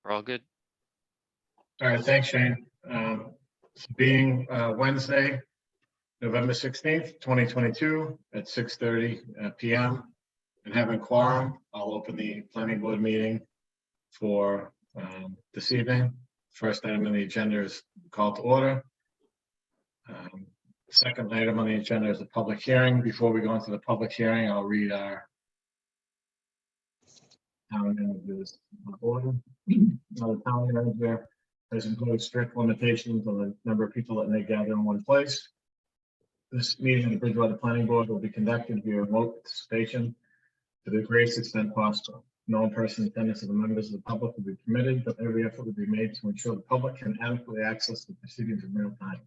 We're all good. All right, thanks, Shane. Being Wednesday, November 16th, 2022 at 6:30 PM and having quorum, I'll open the planning board meeting for this evening. First item on the agenda is call to order. Second item on the agenda is the public hearing. Before we go into the public hearing, I'll read our town manager's order. Now, the town manager has imposed strict limitations on the number of people that may gather in one place. This meeting of the Bridgewater Planning Board will be conducted via remote participation to the greatest extent possible. No in-person attendance of the members of the public will be permitted, but every effort will be made to ensure the public can adequately access the proceedings in real time.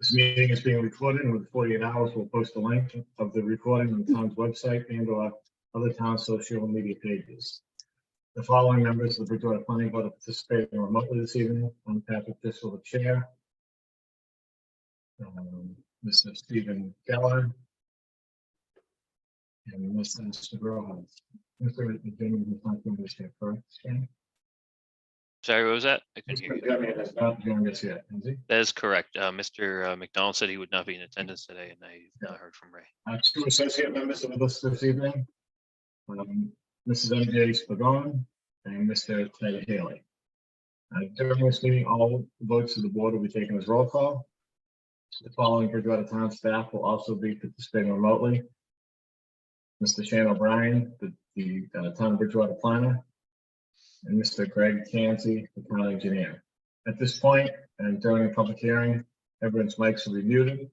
This meeting is being recorded, and within 48 hours, we'll post a link of the recording on the town's website and/or other town social media pages. The following members of the Bridgewater Planning Board are participating remotely this evening. I'm Patrick Dissel, the chair. Mr. Stephen Geller. And Mr. Rojas. Mr. Jimmy is not joining us yet, correct? Shane? Sorry, what was that? I couldn't hear Mr. you. Jimmy has not joined us yet, has he? That is correct. Mr. McDonald said he would not be in attendance today, and I've not heard from Ray. Two associate members of us this evening. Mrs. MJ Spagon and Mr. Ted Haley. During this meeting, all votes of the board will be taken as roll call. The following Bridgewater town staff will also be participating remotely. Mr. Shane O'Brien, the town Bridgewater planner, and Mr. Greg Tansey, the town engineer. At this point, and during the public hearing, everyone's mics will be muted.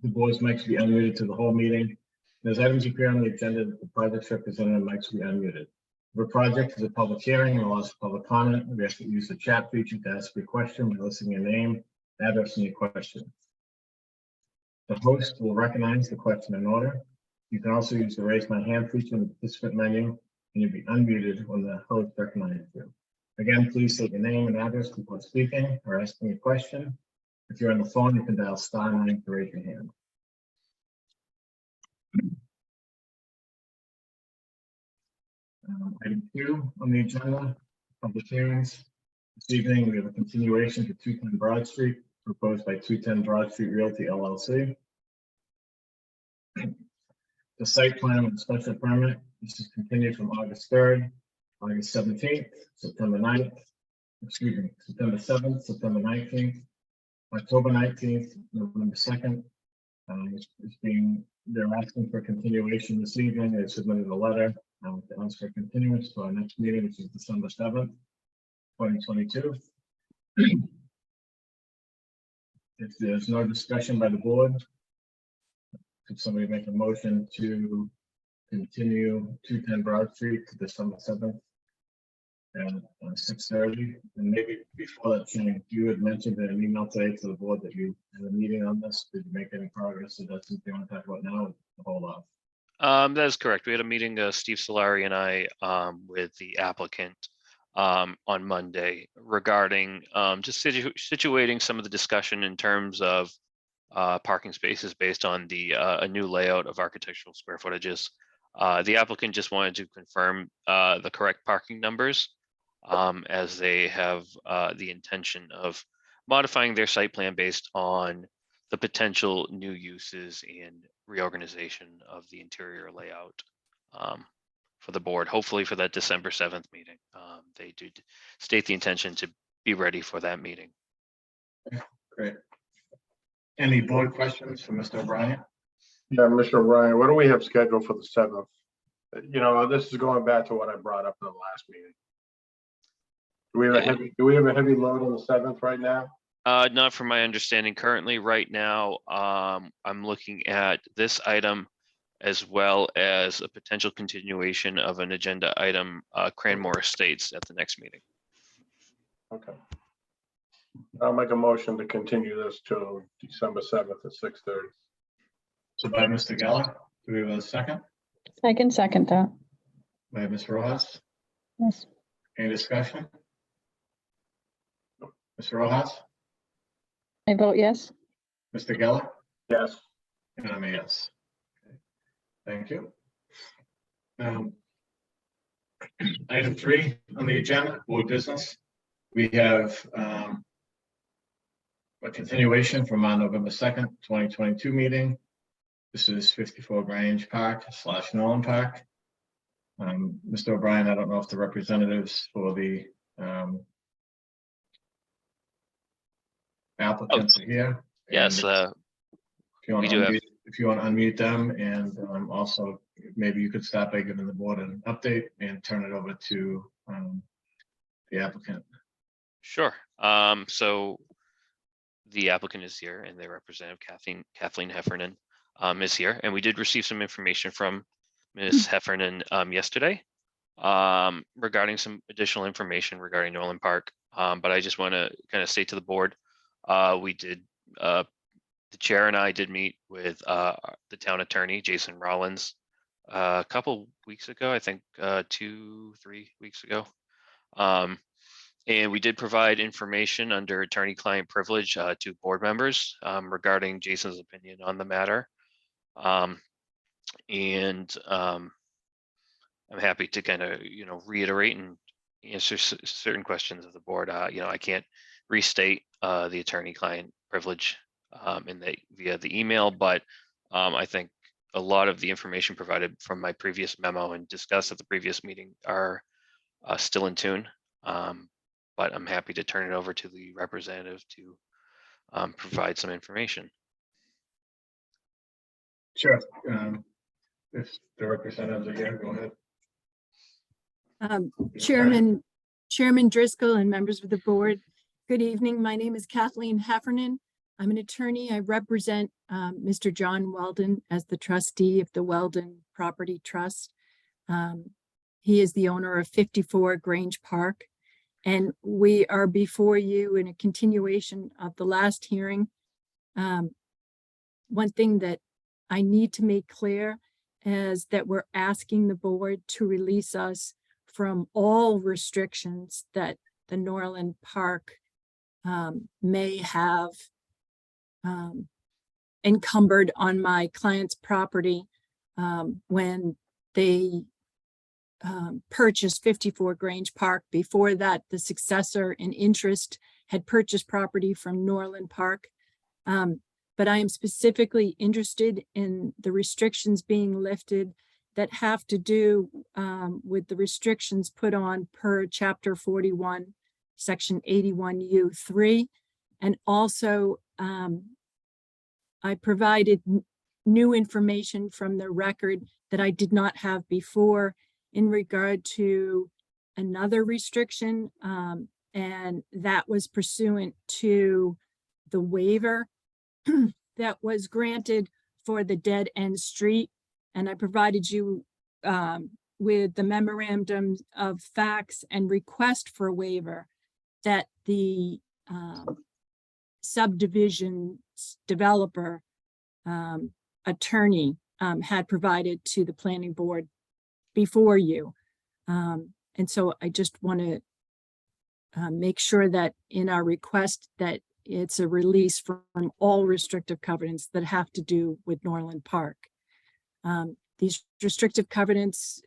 The board's mics will be unmuted to the whole meeting. As items appear on the agenda, the project's representative mics will be unmuted. If a project is a public hearing and allows for public comment, we ask that you use the chat feature to ask your question by listing your name, address, and your question. The host will recognize the question in order. You can also use the raise my hand feature in the participant menu, and you'll be unmuted when the host recognizes you. Again, please state your name and address before speaking or asking a question. If you're on the phone, you can dial *9 to raise your hand. Item 2 on the agenda, public hearings. This evening, we have a continuation to 210 Broad Street, proposed by 210 Broad Street Realty LLC. The site plan with the special permit, this is continued from August 3rd, August 17th, September 9th, excuse me, September 7th, September 19th, October 19th, November 2nd. They're asking for continuation this evening. They submitted a letter to ask for continuance to our next meeting, which is December 7th, 2022. If there's no discussion by the board, could somebody make a motion to continue 210 Broad Street to December 7th at 6:30? And maybe before that, Shane, you had mentioned in an email today to the board that you had a meeting on this. Did you make any progress? So that's something you want to talk about now? Hold off. That is correct. We had a meeting, Steve Solari and I, with the applicant on Monday regarding just situating some of the discussion in terms of parking spaces based on the a new layout of architectural square footages. The applicant just wanted to confirm the correct parking numbers as they have the intention of modifying their site plan based on the potential new uses and reorganization of the interior layout for the board, hopefully for that December 7th meeting. They did state the intention to be ready for that meeting. Great. Any board questions for Mr. O'Brien? Yeah, Mr. O'Brien, what do we have scheduled for the 7th? You know, this is going back to what I brought up in the last meeting. Do we have a heavy load on the 7th right now? Not from my understanding currently. Right now, I'm looking at this item as well as a potential continuation of an agenda item, Cranmore Estates, at the next meeting. Okay. I'll make a motion to continue this till December 7th at 6:30. So by Mr. Geller, do we have a second? I can second that. By Ms. Rojas? Yes. Any discussion? Mr. Rojas? I vote yes. Mr. Geller? Yes. And I'm a yes. Okay. Thank you. Item 3 on the agenda, board business. We have a continuation from our November 2nd, 2022 meeting. This is 54 Grange Park / Nolan Park. Mr. O'Brien, I don't know if the representatives for the applicants are here. Yes, And if you want we to do have- unmute, if you want to unmute them, and also maybe you could start by giving the board an update and turn it over to the applicant. Sure. So the applicant is here and their representative Kathleen Heffernan is here, and we did receive some information from Ms. Heffernan yesterday regarding some additional information regarding Nolan Park. But I just want to kind of state to the board, we did, the chair and I did meet with the town attorney, Jason Rollins, a couple weeks ago, I think 2-3 weeks ago. And we did provide information under attorney-client privilege to board members regarding Jason's opinion on the matter. I'm happy to kind of, reiterate and answer certain questions of the board. I can't restate the attorney-client privilege via the email, but I think a lot of the information provided from my previous memo and discussed at the previous meeting are still in tune. But I'm happy to turn it over to the representative to provide some information. Sure. If the representatives are here, go ahead. Chairman Driscoll and members of the board, good evening. My name is Kathleen Heffernan. I'm an attorney. I represent Mr. John Weldon as the trustee of the Weldon Property Trust. He is the owner of 54 Grange Park, and we are before you in a continuation of the last hearing. One thing that I need to make clear is that we're asking the board to release us from all restrictions that the Norland Park may have encumbered on my client's property when they purchased 54 Grange Park. Before that, the successor in interest had purchased property from Norland Park. But I am specifically interested in the restrictions being lifted that have to do with the restrictions put on per Chapter 41, Section 81U3. And also, I provided new information from the record that I did not have before in regard to another restriction, and that was pursuant to the waiver that was granted for the dead end street. And I provided you with the memorandum of facts and request for a waiver that the subdivision developer attorney had provided to the planning board before you. And so I just want to make sure that in our request that it's a release from all restrictive covenants that have to do with Norland Park. These restrictive covenants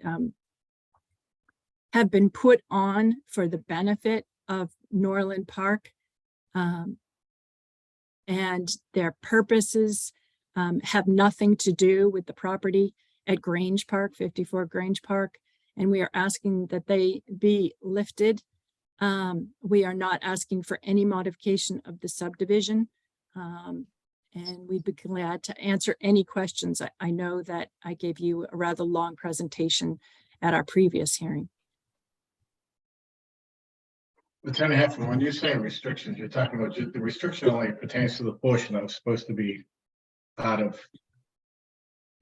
have been put on for the benefit of Norland Park, and their purposes have nothing to do with the property at Grange Park, 54 Grange Park, and we are asking that they be lifted. We are not asking for any modification of the subdivision, and we'd be glad to answer any questions. I know that I gave you a rather long presentation at our previous hearing. Attorney Heffernan, when you say restrictions, you're talking about just the restriction only pertains to the portion that was supposed to be part of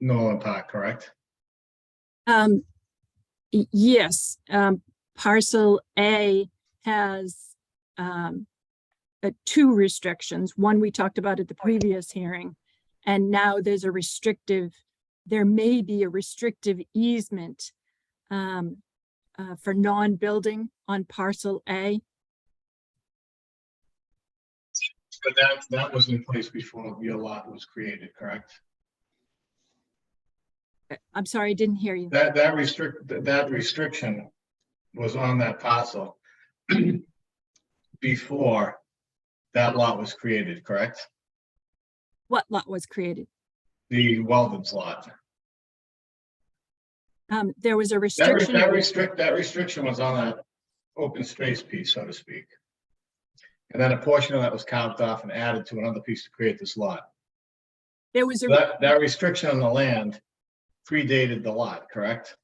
Nolan Park, correct? Yes, parcel A has two restrictions. One we talked about at the previous hearing, and now there's a restrictive, there may be a restrictive easement for non-building on parcel A. But that was in place before your lot was created, correct? I'm sorry, I didn't hear you. That restriction was on that parcel before that lot was created, correct? What lot was created? The Weldon's lot. There was a That restriction. that restriction was on that open space piece, so to speak. And then a portion of that was carved off and added to another piece to create this lot. There was a, That restriction on the land predated the lot, correct?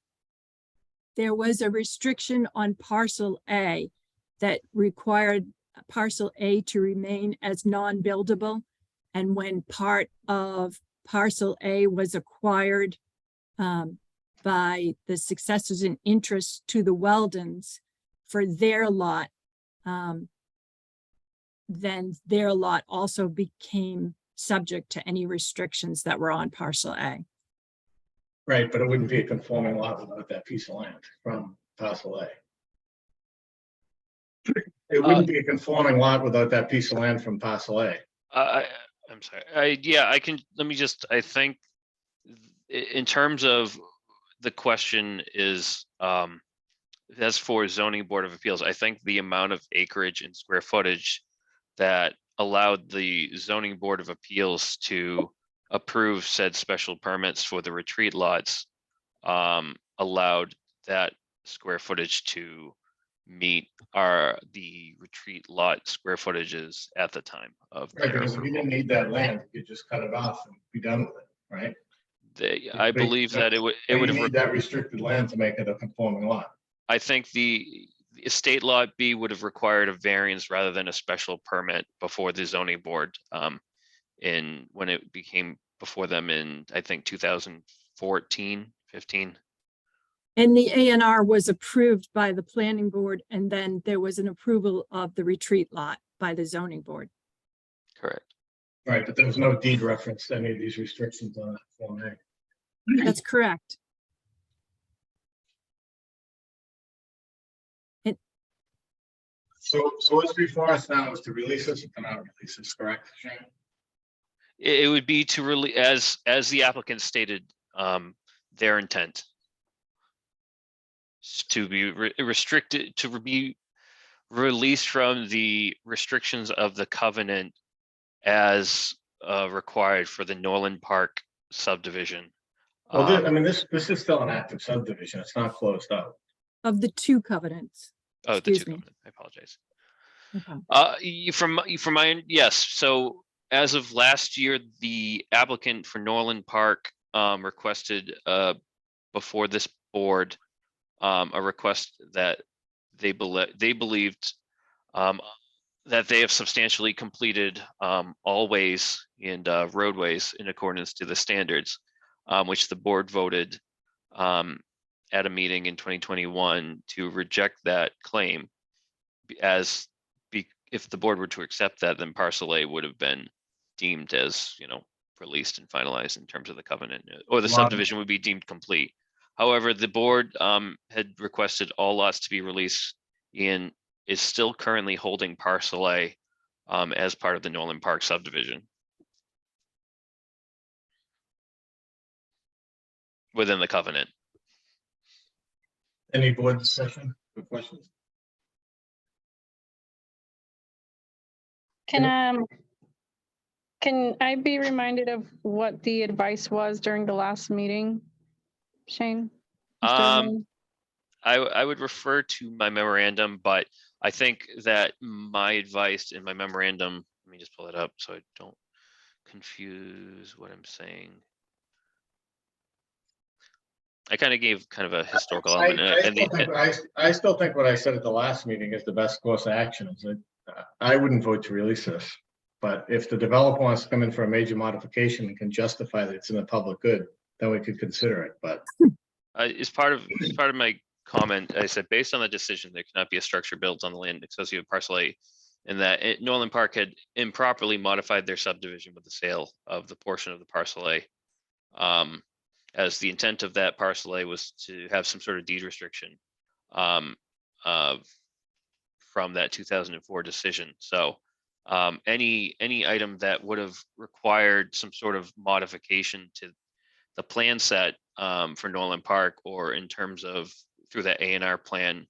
there was a restriction on parcel A that required parcel A to remain as non-buildable. And when part of parcel A was acquired by the successors in interest to the Weldons for their lot, then their lot also became subject to any restrictions that were on parcel A. Right, but it wouldn't be a conforming lot without that piece of land from parcel A. It wouldn't be a conforming lot without that piece of land from parcel A. I'm sorry. Yeah, I can, let me just, I think in terms of the question is, that's for zoning board of appeals. I think the amount of acreage and square footage that allowed the zoning board of appeals to approve said special permits for the retreat lots, allowed that square footage to meet the retreat lot square footages at the time of Right, their because if you approval. didn't need that land, you could just cut it off and be done with it, right? I believe that it would But you have, need that restricted land to make it a conforming lot. I think the estate lot B would have required a variance rather than a special permit before the zoning board. When it became before them in, I think, 2014, 15. And the A&R was approved by the planning board, and then there was an approval of the retreat lot by the zoning board. Correct. Right, but there was no deed reference to any of these restrictions on that Form A. That's correct. So what's before us now is to release this or not release this, correct, Shane? It would be to really, as the applicant stated, their intent to be restricted, to be released from the restrictions of the covenant as required for the Norland Park subdivision. Well, I mean, this is still an active subdivision. It's not closed out. Of the two covenants. Oh, the Excuse two me. covenant, I apologize. Okay. From my, yes, so as of last year, the applicant for Norland Park requested before this board a request that they believed that they have substantially completed all ways and roadways in accordance to the standards, which the board voted at a meeting in 2021 to reject that claim. If the board were to accept that, then parcel A would have been deemed as, released and finalized in terms of the covenant, or the Wow. subdivision would be deemed complete. However, the board had requested all lots to be released and is still currently holding parcel A as part of the Norland Park subdivision within the covenant. Any board discussion or questions? Can I be reminded of what the advice was during the last meeting, Shane? Mr. O'Leary? I would refer to my memorandum, but I think that my advice in my memorandum, let me just pull it up so I don't confuse what I'm saying. I kind of gave kind of a historical element. I still think what I said at the last meeting is the best course of action. Is that I wouldn't vote to release this. But if the developer wants to come in for a major modification and can justify that it's in the public good, then we could consider it. But as part of my comment, I said, based on the decision, there cannot be a structure built on the land associated with parcel A, and that Norland Park had improperly modified their subdivision with the sale of the portion of the parcel A. As the intent of that parcel A was to have some sort of deed restriction from that 2004 decision. So any item that would have required some sort of modification to the plan set for Norland Park, or in terms of through the A&R plan,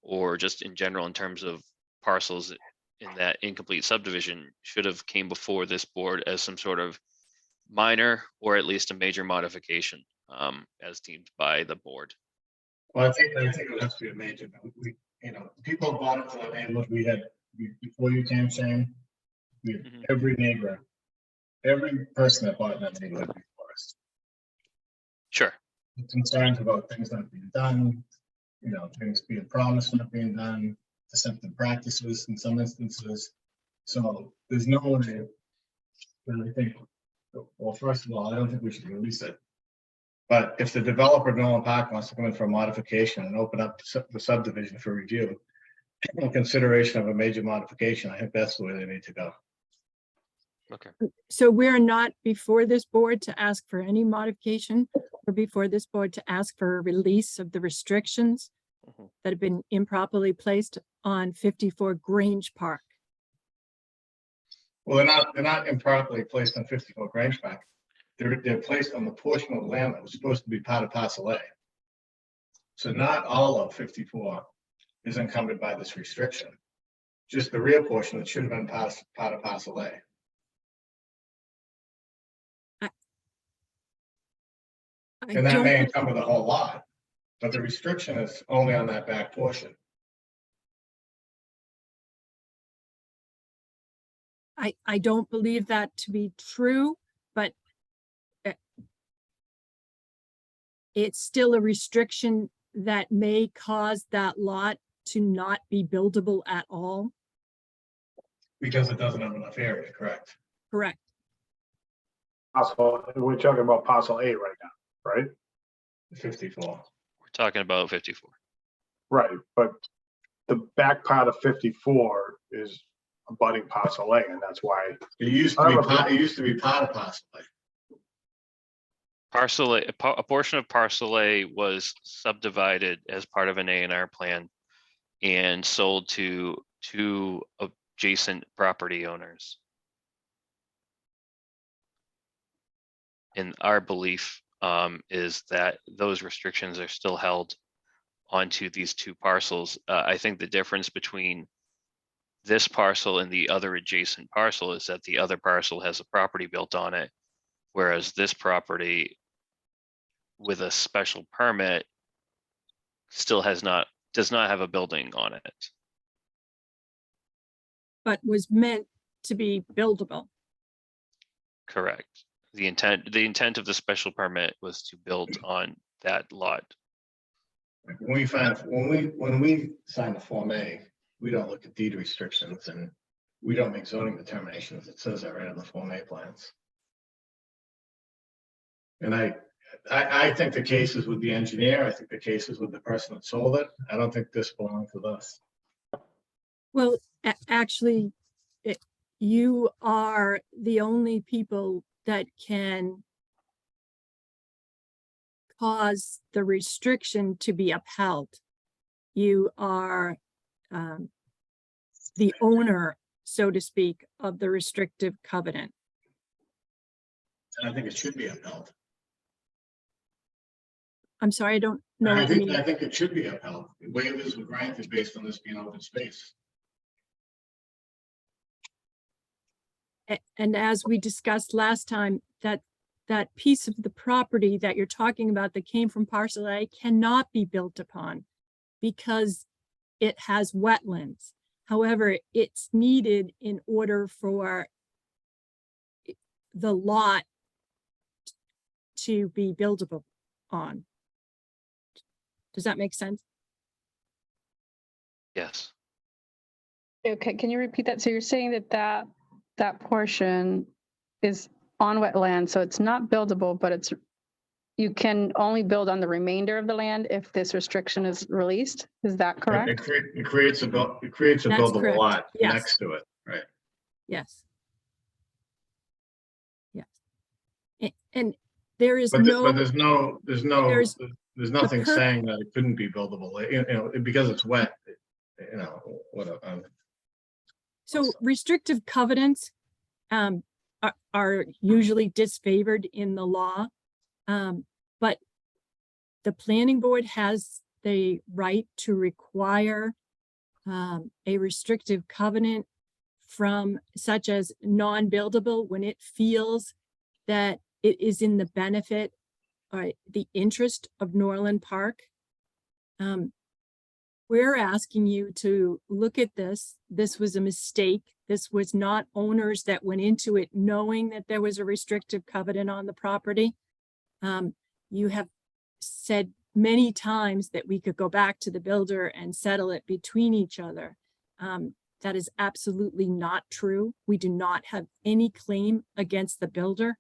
or just in general in terms of parcels in that incomplete subdivision should have came before this board as some sort of minor or at least a major modification, as deemed by the board. Well, I think it would have to be a major, people bought into the neighborhood, before you came, Shane, we had Mhm. every neighbor, every person that bought in that neighborhood before us. Sure. Concerns about things not being done, things being promised not being done, deceptive practices in some instances. So there's no way that I think, well, first of all, I don't think we should release it. But if the developer Nolan Park wants to come in for a modification and open up the subdivision for review, in consideration of a major modification, I think that's the way they need to go. Okay. So we're not before this board to ask for any modification, or before this board to ask for a release of the restrictions Mhm. that have been improperly placed on 54 Grange Park. Well, they're not improperly placed on 54 Grange Park. They're placed on the portion of land that was supposed to be part of parcel A. So not all of 54 is encumbered by this restriction. Just the rear portion that should have been part of parcel A. And that may encumber the whole lot, but the restriction is only on that back portion. I don't believe that to be true, but it's still a restriction that may cause that lot to not be buildable at all. Because it doesn't have enough area, correct? Correct. Parcel, we're talking about parcel A right now, right? 54. We're talking about 54. Right, but the back part of 54 is abutting parcel A, and that's why. It used to be part of parcel A. Parcel A, a portion of parcel A was subdivided as part of an A&R plan and sold to two adjacent property owners. And our belief is that those restrictions are still held onto these two parcels. I think the difference between this parcel and the other adjacent parcel is that the other parcel has a property built on it, whereas this property with a special permit still does not have a building on it. But was meant to be buildable. Correct. The intent of the special permit was to build on that lot. When we sign the Form A, we don't look at deed restrictions and we don't make zoning determinations. It says that right on the Form A plans. And I think the case is with the engineer. I think the case is with the person that sold it. I don't think this belongs with us. Well, actually, you are the only people that can cause the restriction to be upheld. You are the owner, so to speak, of the restrictive covenant. And I think it should be upheld. I'm sorry, I don't know I what you mean. think it should be upheld. Waivers were granted based on this being open space. And as we discussed last time, that piece of the property that you're talking about that came from parcel A cannot be built upon because it has wetlands. However, it's needed in order for the lot to be buildable on. Does that make sense? Yes. Okay, can you repeat that? So you're saying that portion is on wetland, so it's not buildable, but you can only build on the remainder of the land if this restriction is released? Is that correct? It creates a That's buildable correct. lot Yes. next to it, right? Yes. Yes. And there is But no. there's nothing per- saying that it couldn't be buildable, because it's wet, So restrictive covenants are usually disfavored in the law. But the planning board has the right to require a restrictive covenant from such as non-buildable when it feels that it is in the benefit or the interest of Norland Park. We're asking you to look at this. This was a mistake. This was not owners that went into it knowing that there was a restrictive covenant on the property. You have said many times that we could go back to the builder and settle it between each other. That is absolutely not true. We do not have any claim against the builder.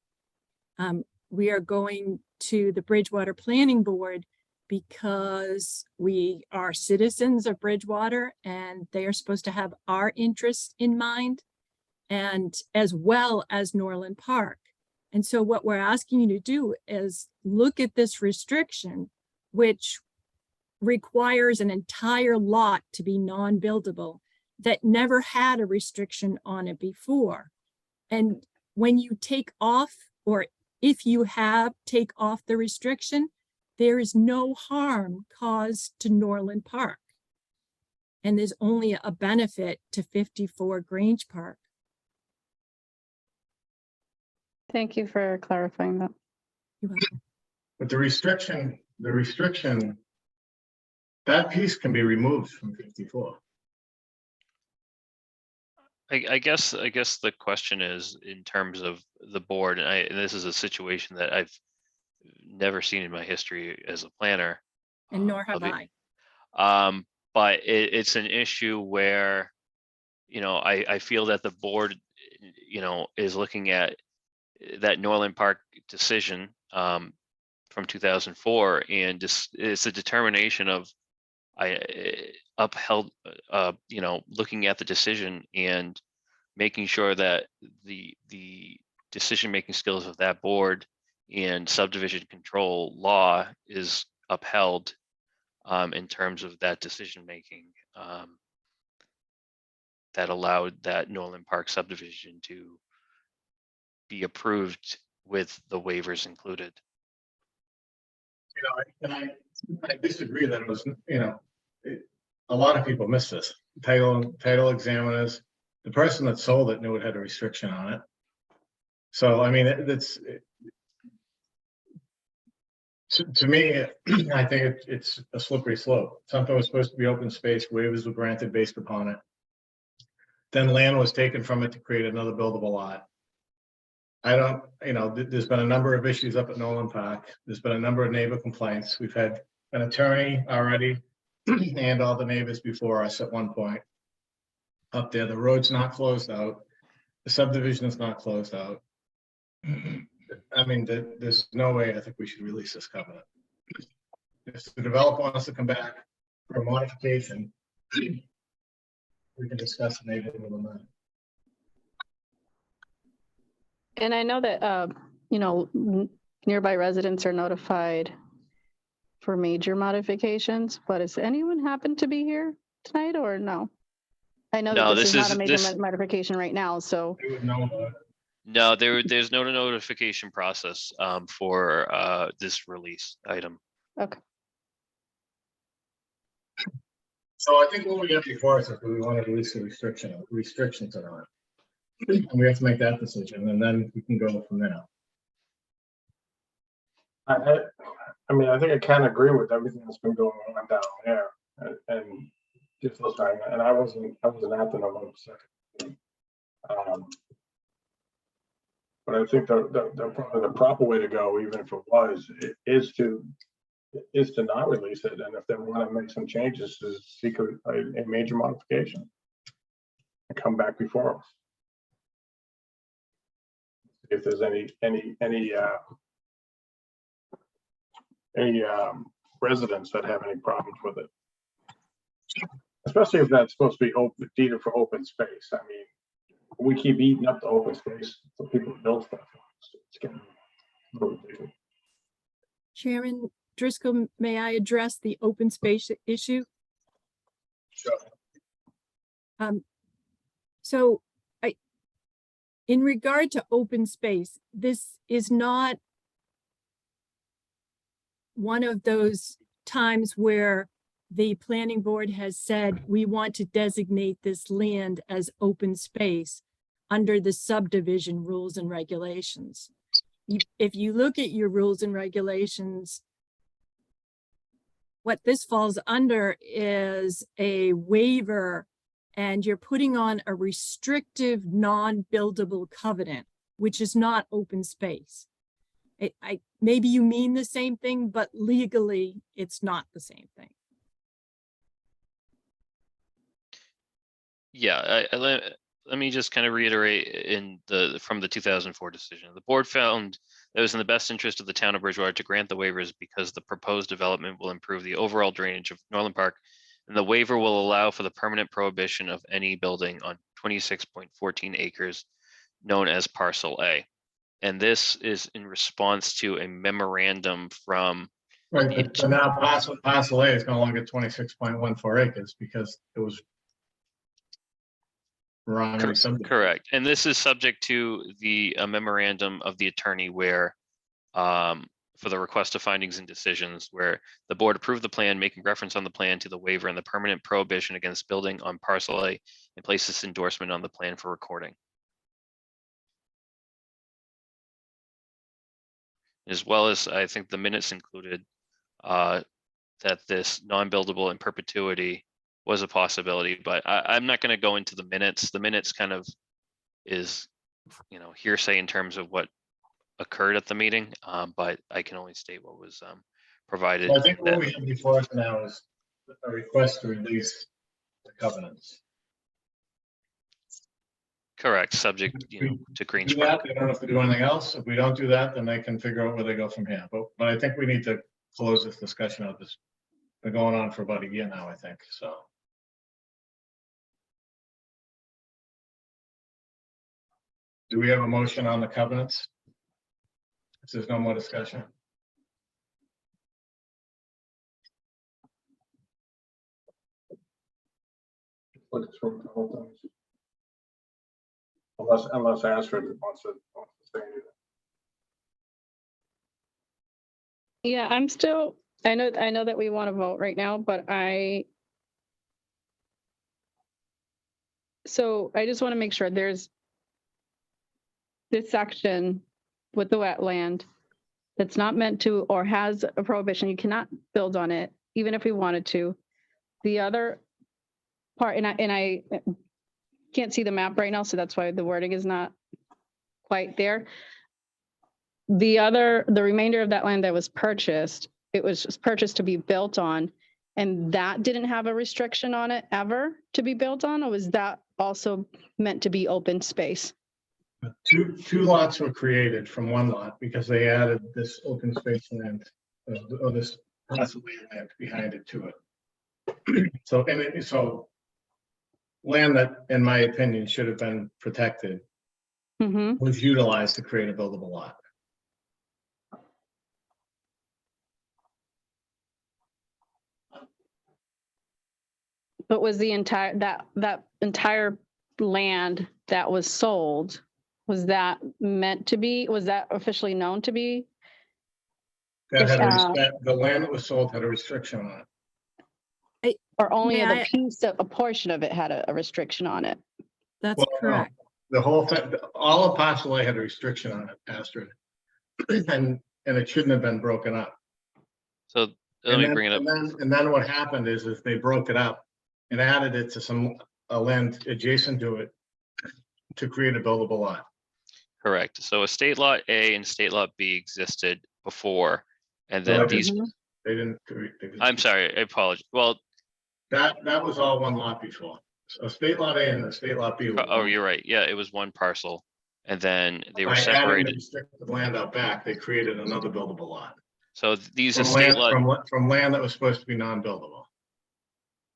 We are going to the Bridgewater Planning Board because we are citizens of Bridgewater and they are supposed to have our interests in mind, and as well as Norland Park. And so what we're asking you to do is look at this restriction, which requires an entire lot to be non-buildable that never had a restriction on it before. And when you take off, or if you take off the restriction, there is no harm caused to Norland Park. And there's only a benefit to 54 Grange Park. Thank you for clarifying that. You're welcome. But the restriction, that piece can be removed from 54. I guess the question is in terms of the board, and this is a situation that I've never seen in my history as a planner. And nor have I'll be- I. But it's an issue where, I feel that the board, is looking at that Norland Park decision from 2004, and it's a determination of upheld, looking at the decision and making sure that the decision-making skills of that board and subdivision control law is upheld in terms of that decision-making that allowed that Norland Park subdivision to be approved with the waivers included. I disagree that it was, a lot of people miss this. Title examiners, the person that sold it knew it had a restriction on it. So, I mean, to me, I think it's a slippery slope. Something was supposed to be open space, waivers were granted based upon it. Then land was taken from it to create another buildable lot. There's been a number of issues up at Norland Park. There's been a number of neighbor complaints. We've had an attorney already and all the neighbors before us at one point up there. The road's not closed out. The subdivision is not closed out. I mean, there's no way I think we should release this covenant. If the developer wants to come back for a modification, we can discuss the neighborhood on that. And I know that, nearby residents are notified for major modifications, but has anyone happened to be here tonight or no? I know No, that this is not a major this- modification right now, so. They would know about it. No, there's no notification process for this release item. So I think what we have before us is we want to release the restrictions or not. And we have to make that decision and then we can go from there. I mean, I think I kind of agree with everything that's been going on down there, and just listening, and I wasn't at the November 2nd. But I think the proper way to go, even if it was, is to not release it, and if they want to make some changes, to seek a major modification and come back before us. If there's any residents that have any problems with it, especially if that's supposed to be deeded for open space. I mean, we keep eating up the open space so people build stuff. It's getting a little ridiculous. Chairman Driscoll, may I address the open space issue? Sure. So in regard to open space, this is not one of those times where the planning board has said, we want to designate this land as open space under the subdivision rules and regulations. If you look at your rules and regulations, what this falls under is a waiver, and you're putting on a restrictive non-buildable covenant, which is not open space. Maybe you mean the same thing, but legally it's not the same thing. Yeah, let me just kind of reiterate from the 2004 decision. The board found that it was in the best interest of the town of Bridgewater to grant the waivers because the proposed development will improve the overall drainage of Norland Park, and the waiver will allow for the permanent prohibition of any building on 26.14 acres known as Parcel A. And this is in response to a memorandum from Right, but now parcel A is no longer 26.14 acres because it was wrongly subdivided. Correct. And this is subject to the memorandum of the attorney where for the request of findings and decisions, where the board approved the plan, making reference on the plan to the waiver and the permanent prohibition against building on Parcel A, and place this endorsement on the plan for recording. As well as, I think the minutes included that this non-buildable in perpetuity was a possibility, but I'm not going to go into the minutes. The minutes kind of is, hearsay in terms of what occurred at the meeting, but I can only state what was provided. Well, I think what we have before us now is a request to release the covenants. Correct, subject to Do Greens that, Park. they don't have to do anything else. If we don't do that, then they can figure out where they go from here. But I think we need to close this discussion of this. Been going on for about a year now, I think, so. Do we have a motion on the covenants? If there's no more discussion. Look through the whole thing. Unless Astrid wants to say anything. Yeah, I'm still, I know that we want to vote right now, but so I just want to make sure there's this section with the wetland that's not meant to, or has a prohibition, you cannot build on it, even if we wanted to. The other part, and I can't see the map right now, so that's why the wording is not quite there. The remainder of that land that was purchased, it was just purchased to be built on, and that didn't have a restriction on it ever to be built on, or was that also meant to be open space? Two lots were created from one lot because they added this open space land, or this parcel of land behind it to it. So land that, in my opinion, should have been protected Mm-hmm. was utilized to create a buildable lot. But was the entire, that entire land that was sold, was that meant to be, was that officially known to be? That had the land that was sold had a restriction on it. Or only May the I- piece, a portion of it had a restriction on it? That's Well, no. correct. The whole thing, all of parcel A had a restriction on it, Astrid. And it shouldn't have been broken up. So let And me then- bring it up. And then what happened is they broke it up and added it to a land adjacent to it to create a buildable lot. Correct. So estate lot A and estate lot B existed before, and Well, then I these, Mhm. They didn't. I'm sorry, I apologize. Well, That was all one lot before. So estate lot A and estate lot B. were oh, one. you're right. Yeah, it was one parcel. And then they were By adding the separated. restricted land out back, they created another buildable lot. So these From estate land, lot, from land that was supposed to be non-buildable.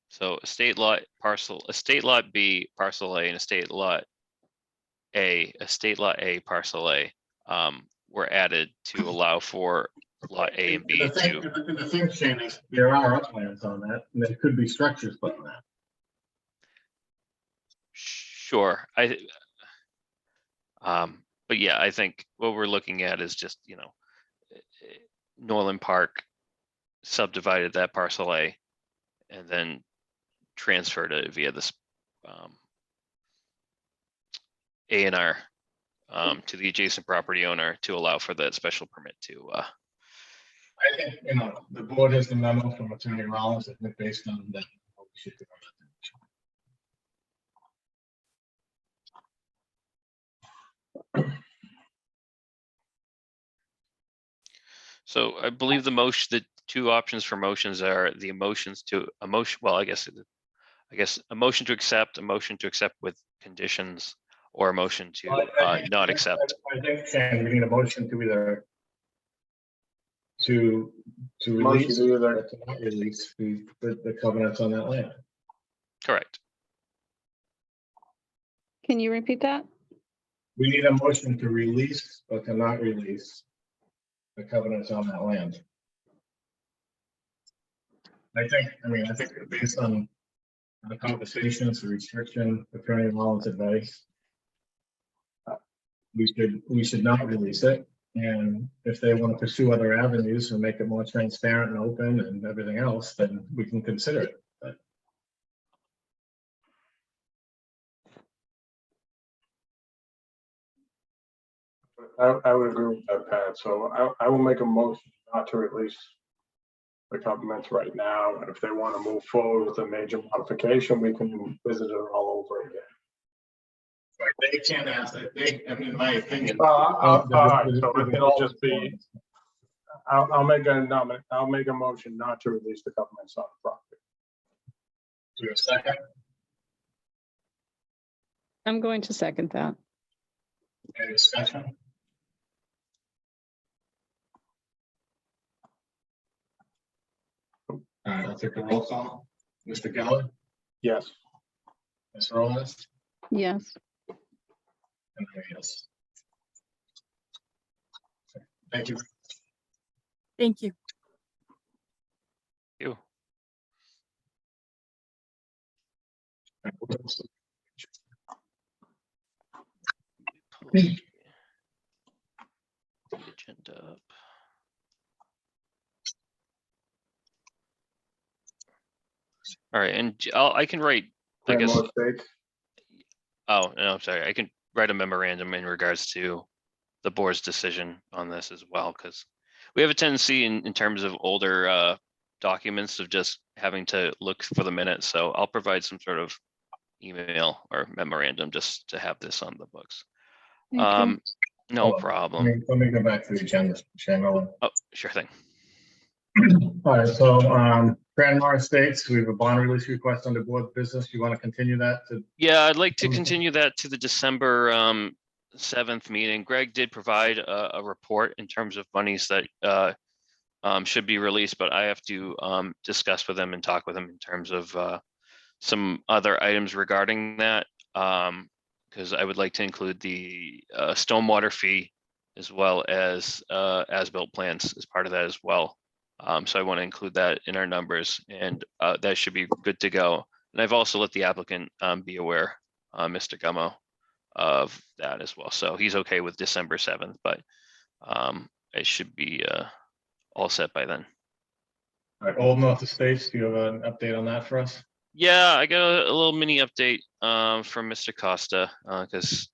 so estate lot parcel, estate lot B, parcel A, and estate lot A, parcel A, were added to allow for lot A and B The thing, to, and the thing, Shane, is there are uplands on that, and there could be structures put on that. sure, but yeah, I think what we're looking at is just, Norland Park subdivided that parcel A and then transferred it via this A&R to the adjacent property owner to allow for that special permit to, I think, the board has the memo from Attorney Rollins. I think based on that, we should do so I believe the two options for motions are the motions to a motion, well, I guess a motion to accept, a motion to accept with conditions, or a motion to not accept. I think, Shane, we need a motion to either to Motion release to or to not release the covenants on that land. Correct. Can you repeat that? We need a motion to release or to not release the covenants on that land. I think based on the conversations, the restriction, Attorney Rollins' advice, we should not release it. And if they want to pursue other avenues and make it more transparent and open and everything else, then we can consider it. But I would agree with that, Pat. So I will make a motion not to release the covenants right now. And if they want to move forward with a major modification, we can visit it all over again. but they can't ask that. In my opinion. All right, so it'll just be, I'll make a motion not to release the covenants on the property. Do a second. I'm going to second that. Any discussion? All right, I'll take a roll call. Mr. Geller, Yes. Ms. Rollins, Yes. and I yes. Thank you. Thank you. You. Agenda up. All right, and I can write, I guess, More states? oh, no, I'm sorry, I can write a memorandum in regards to the board's decision on this as well, because we have a tendency in terms of older documents of just having to look for the minutes. So I'll provide some sort of email or memorandum just to have this on the books. Thank you. No Hold on. problem. Let me go back to the agenda, Chairman. Oh, sure thing. All right, so Cranmore Estates, we have a bond release request under board business. You want to continue that to? Yeah, I'd like to Okay. continue that to the December 7th meeting. Greg did provide a report in terms of monies that should be released, but I have to discuss with him and talk with him in terms of some other items regarding that. Because I would like to include the stormwater fee as well as as-built plans as part of that as well. So I want to include that in our numbers, and that should be good to go. And I've also let the applicant be aware, Mr. Gummo, of that as well. So he's okay with December 7th, but it should be all set by then. All right, Old North Estates, do you have an update on that for us? Yeah, I got a little mini update from Mr. Costa, because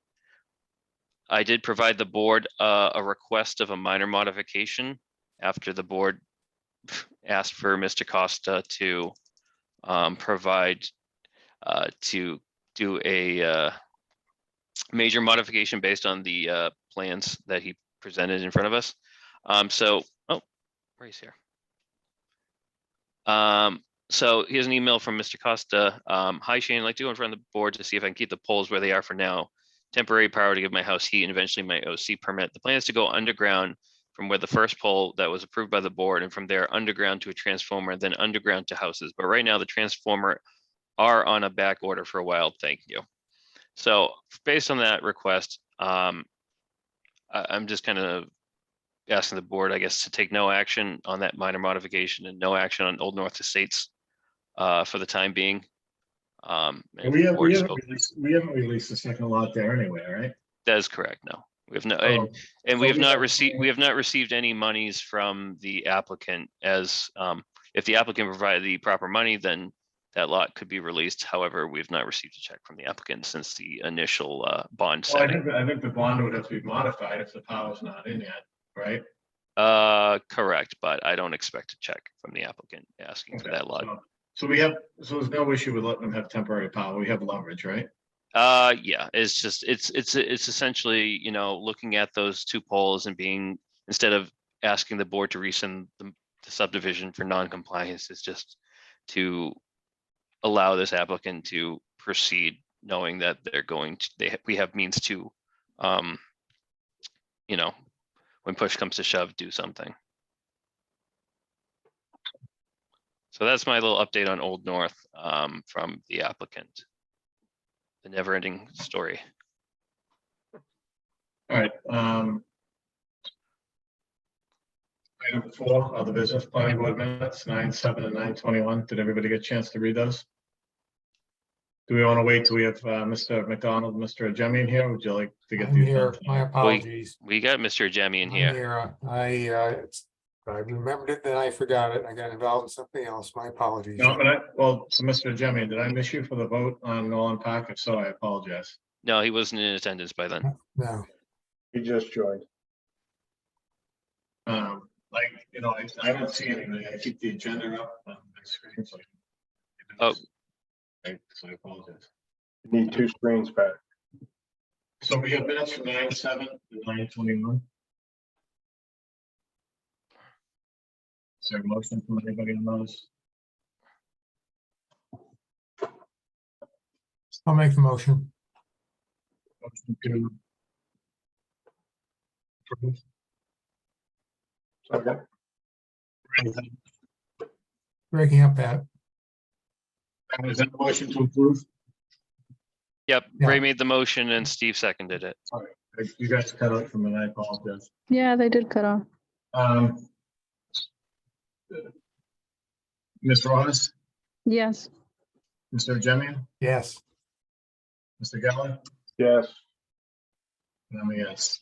I did provide the board a request of a minor modification after the board asked for Mr. Costa to provide to do a major modification based on the plans that he presented in front of us. So, oh, Ray's here. So here's an email from Mr. Costa. Hi Shane, I'd like to go in front of the board to see if I can keep the poles where they are for now. Temporary power to give my house heat and eventually my OC permit. The plan is to go underground from where the first pole that was approved by the board, and from there underground to a transformer, then underground to houses. But right now the transformer are on a back order for a while. Thank you. So based on that request, I'm just kind of asking the board, I guess, to take no action on that minor modification and no action on Old North Estates for the time being. And if We the board is we haven't released the second lot there anyway, right? That is correct. No, we have no, Oh, and we so have we not have- received any monies from the applicant as if the applicant provided the proper money, then that lot could be released. However, we've not received a check from the applicant since the initial bond Well, setting. I think the bond would have to be modified if the power's not in yet, right? Correct, but I don't expect a check from the applicant asking for Okay, that lot. So there's no issue with letting them have temporary power. We have leverage, right? Yeah, it's just, it's essentially, you know, looking at those two poles and being, instead of asking the board to rescind the subdivision for non-compliance, it's just to allow this applicant to proceed, knowing that they're going to, we have means to, you know, when push comes to shove, do something. So that's my little update on Old North, from the applicant. The never-ending story. All right, item 4 of the business planning board minutes, 9/7 and 9/21. Did everybody get a chance to read those? Do we want to wait till we have Mr. McDonald, Mr. Jemian here? Would you like to get I'm these? here. done My tonight? apologies. We got Mr. Jemmy in I'm here. I remembered it, then I forgot it. I got involved in something else. My apologies. No, but so Mr. Jemian, did I miss you for the vote on Nolan Park? If so, I apologize. No, he wasn't in attendance by then. No, He just joined. Like, you know, I don't see anything. I keep the agenda up on my screen, so. Oh. So I apologize. You need 2 screens, Pat. So we have minutes from 9/7 and 9/21. Is there a motion from anybody on those? I'll make the motion. Motion to approve. Okay. Breaking up that. Is that a motion to approve? Yep, Yeah. Ray made the motion and Steve seconded it. Sorry, you guys cut out from it, I apologize. Yeah, they did cut off. Ms. Ross, Yes. Mr. Jemian, Yes, Mr. Geller, Yes, and I'm a yes.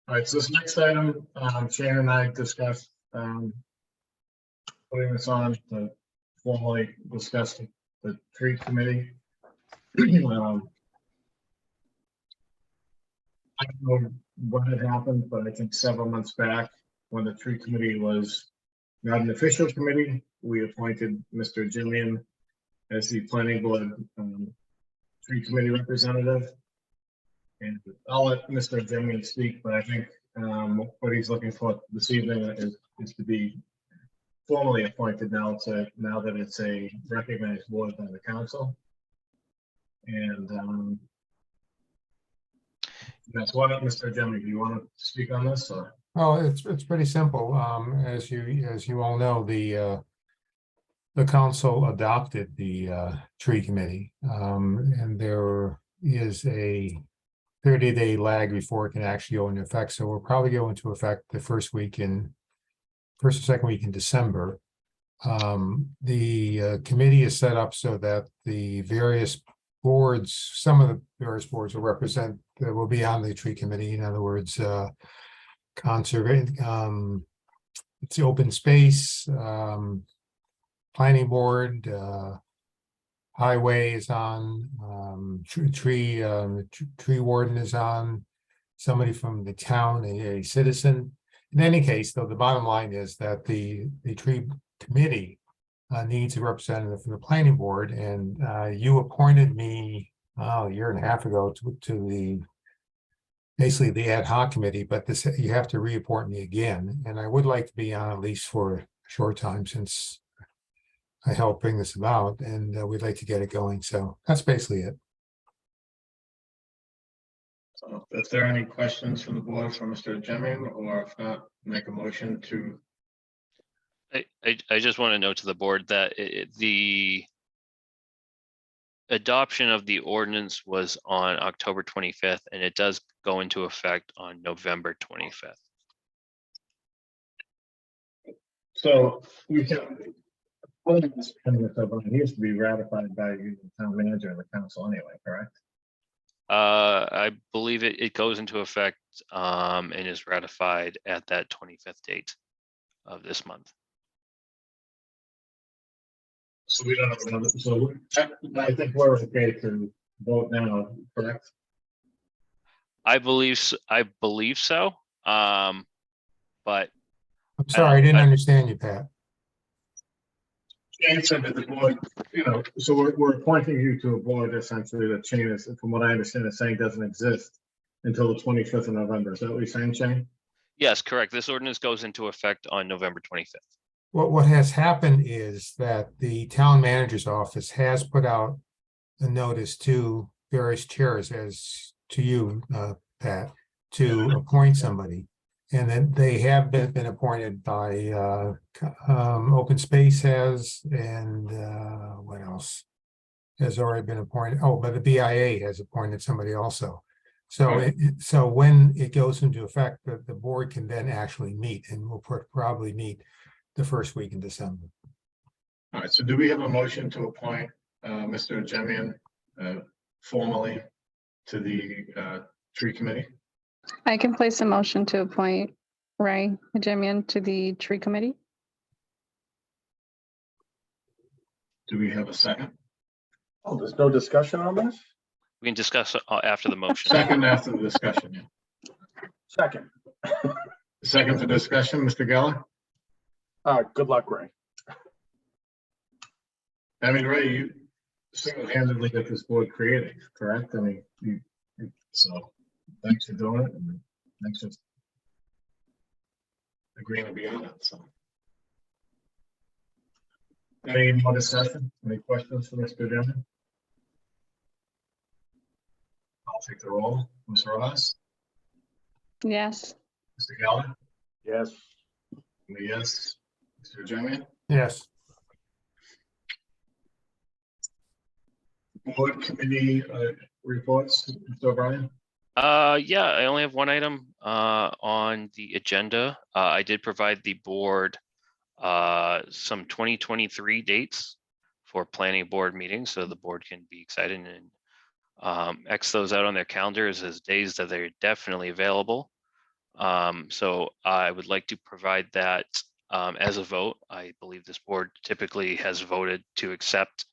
All right, so this next item, Shannon and I discussed, putting this on to formally discuss the tree committee. I don't know what had happened, but I think several months back, when the tree committee was not an official committee, we appointed Mr. Jimian as the planning board tree committee representative. And I'll let Mr. Jimian speak, but I think what he's looking for this evening is to be formally appointed now that it's a recognized board by the council. And that's what, Mr. Jimmy, do you want to speak on this or? oh, it's pretty simple. As you all know, the council adopted the tree committee. And there is a 30-day lag before it can actually go into effect. So we'll probably go into effect the first or second week in December. The committee is set up so that the various boards, some of the various boards will be on the tree committee. In other words, conservation, it's the open space, planning board, highway is on, tree warden is on, somebody from the town, a citizen. In any case, though, the bottom line is that the tree committee needs a representative from the planning board, and you appointed me a year and a half ago to basically the ad hoc committee, but you have to reappoint me again, and I would like to be on at least for a short time since I helped bring this about, and we'd like to get it going. So that's basically it. So if there are any questions from the board for Mr. Jemian, or if not, make a motion to. I just want to note to the board that the adoption of the ordinance was on October 25th, and it does go into effect on November 25th. So we can. It needs to be ratified by the town manager and the council anyway, correct? I believe it goes into effect and is ratified at that 25th date of this month. So we don't have another, so I think we're okay to vote now, correct? I believe so. But I'm sorry, I didn't I- understand you, Pat. Shane said that the board, so we're appointing you to a board essentially that Shane is, from what I understand, is saying doesn't exist until the 25th of November. Is that what you're saying, Shane? yes, correct. This ordinance goes into effect on November 25th. What has happened is that the town manager's office has put out a notice to various chairs, as to you, Pat, to appoint somebody. And then they have been appointed by, Open Space has, and, what else? Has already been appointed. Oh, but the BIA has appointed somebody also. So, Right. so when it goes into effect, the board can then actually meet, and we'll probably meet the first week in December. All right, so do we have a motion to appoint Mr. Jemian formally to the tree committee? I can place a motion to appoint Ray Jemian to the tree committee. Do we have a second? Oh, there's no discussion on this? We can discuss after the motion. Second after the discussion, yeah. Second. Second for discussion, Mr. Geller? Good luck, Ray. I mean, Ray, you single-handedly got this board created, correct? I mean, so thanks for doing it, and thanks for agreeing to be on it, so. Any more discussion? Any questions for Mr. Jemian? I'll take the roll. Ms. Ross? Yes. Mr. Geller? Yes. Yes. Mr. Jemian? Yes. Board committee reports, Mr. O'Brien? Yeah, I only have one item on the agenda. I did provide the board some 2023 dates for planning board meetings, so the board can be excited and X those out on their calendars as days that they're definitely available. So I would like to provide that as a vote. I believe this board typically has voted to accept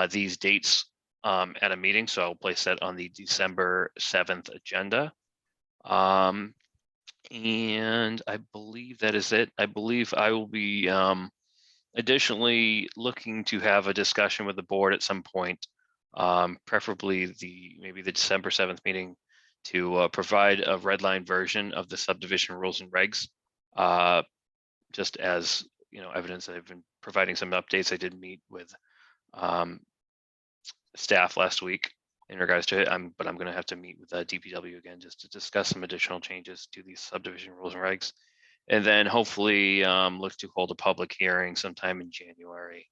these dates at a meeting, so I'll place that on the December 7th agenda. And I believe that is it. I believe I will be additionally looking to have a discussion with the board at some point, preferably maybe the December 7th meeting, to provide a redline version of the subdivision rules and regs. Just as evidence, I've been providing some updates. I did meet with staff last week in regards to it, but I'm going to have to meet with DPW again just to discuss some additional changes to these subdivision rules and regs, and then hopefully look to hold a public hearing sometime in January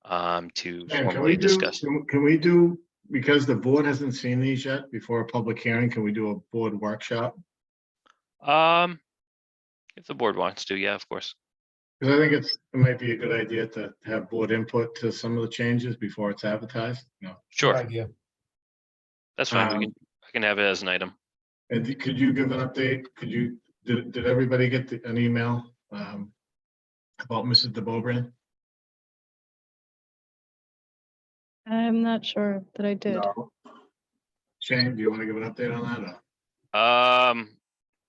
to formally discuss. Can we do, because the board hasn't seen these yet before a public hearing, can we do a board workshop? If the board wants to, yeah, of course. Because I think it might be a good idea to have board input to some of the changes before it's advertised, Sure, Good idea. that's fine. I can have it as an item. And could you give an update? Did everybody get an email about Mrs. DeBobrand? I'm not sure that I did. No. Shane, do you want to give an update on that?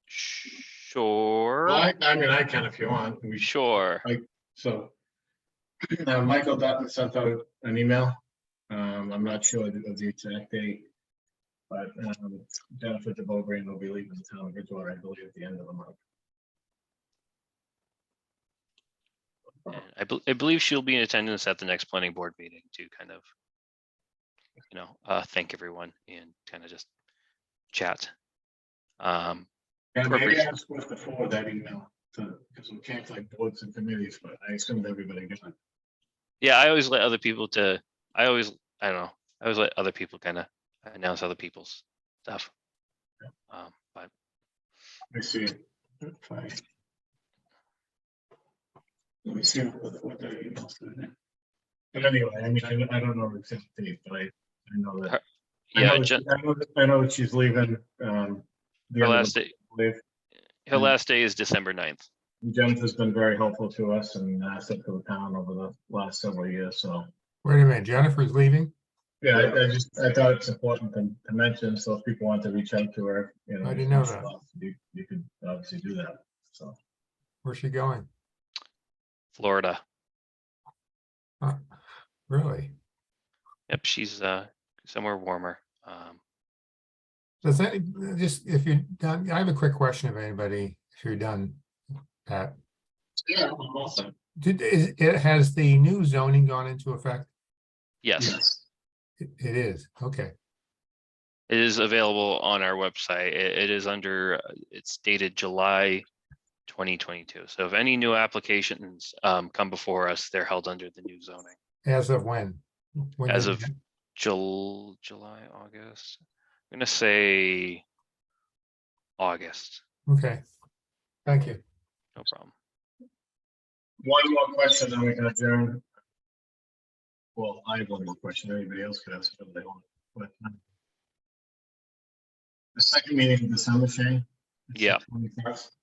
Sure. I mean, I can if you want. Sure. So Michael Dutton sent out an email. I'm not sure of the exact date, but Jennifer DeBobrand will be leaving the town of Bridgewater, I believe, at the end of the month. And I believe she'll be in attendance at the next planning board meeting to kind of, thank everyone and kind of just chat. And For maybe brief- I was supposed to forward that email because we can't like boards and committees, but I assumed everybody got it. Yeah, I always let other people I always let other people kind of announce other people's stuff. But Let me see. If I- Let me see what the email said. But anyway, I mean, I don't know the exact date, but I know that. yeah, I know that she's leaving. her last day, her last day is December 9th. Jennifer's been very helpful to us and asset to the town over the last several years, so. Wait a minute, Jennifer's leaving? Yeah, I thought it's important to mention, so if people want to reach out to her, you know. I didn't know that. You could obviously do that, so. Where's she going? Florida. Really? Yep, she's somewhere warmer. Does that, just if you're done, I have a quick question of anybody, if you're done, Pat. Yeah, I'm also. Has the new zoning gone into effect? Yes, It is, okay. it is available on our website. It is under, it's dated July 2022. So if any new applications come before us, they're held under the new zoning. As of when? When As did of it- July, August. I'm gonna say August. Okay, thank you. No problem. One more question, then we can adjourn. Well, I have one more question. Anybody else could ask if they want. But the second meeting in December, Shane? It's the Yeah. 21st.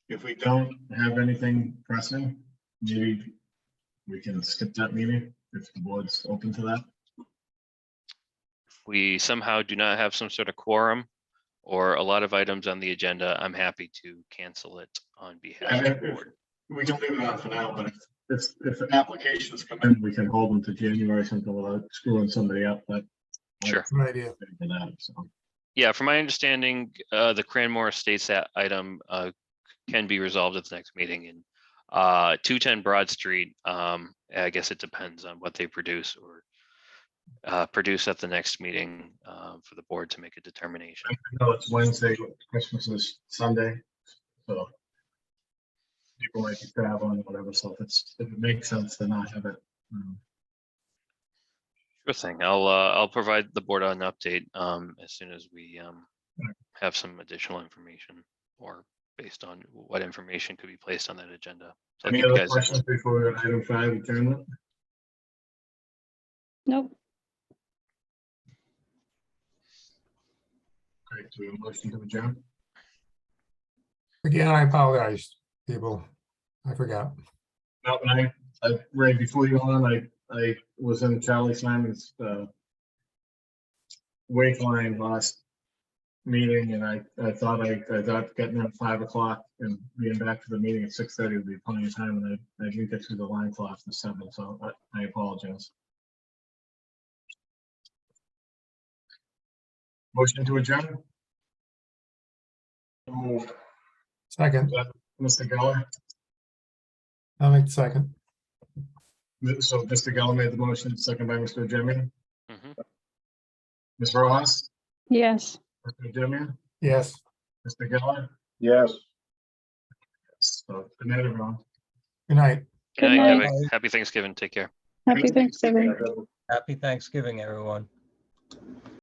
If we don't have anything pressing, maybe we can skip that meeting if the board's open to that. If we somehow do not have some sort of quorum or a lot of items on the agenda, I'm happy to cancel it on behalf of the board. We can leave it on for now, but if applications come in, we can hold them to January something without screwing somebody up, but. Sure. Good idea. For that, so. Yeah, from my understanding, the Cranmore Estates item can be resolved at the next meeting. And 210 Broad Street, I guess it depends on what they produce or produce at the next meeting for the board to make a determination. No, it's Wednesday, Christmas is Sunday, so. People might be traveling, whatever, so if it makes sense to not have it. Sure thing. I'll provide the board an update as soon as we have some additional information or based on what information could be placed on that agenda. So I'll Any keep you other guys- questions before we go to item 5, adjournment? Nope. Great, do we have a motion to adjourn? Again, I apologize, people. I forgot. No, and Ray, before you go on, I was in Charlie Simon's Wakeline last meeting, and I thought getting there at 5 o'clock and being back to the meeting at 6:30 would be plenty of time, and I didn't get through the line till after 7, so I apologize. Motion to adjourn? Moved. Second, Mr. Geller? I'll make the second. So Mr. Geller made the motion, second by Mr. Jimmy. Mhm. Ms. Rojas? Yes. Mr. Jimmy? Yes. Mr. Geller? Yes. So, good night, everyone. Good night. Good Good night. Have night. a happy Thanksgiving. Take care. Happy Thanksgiving. Happy Thanksgiving, everyone.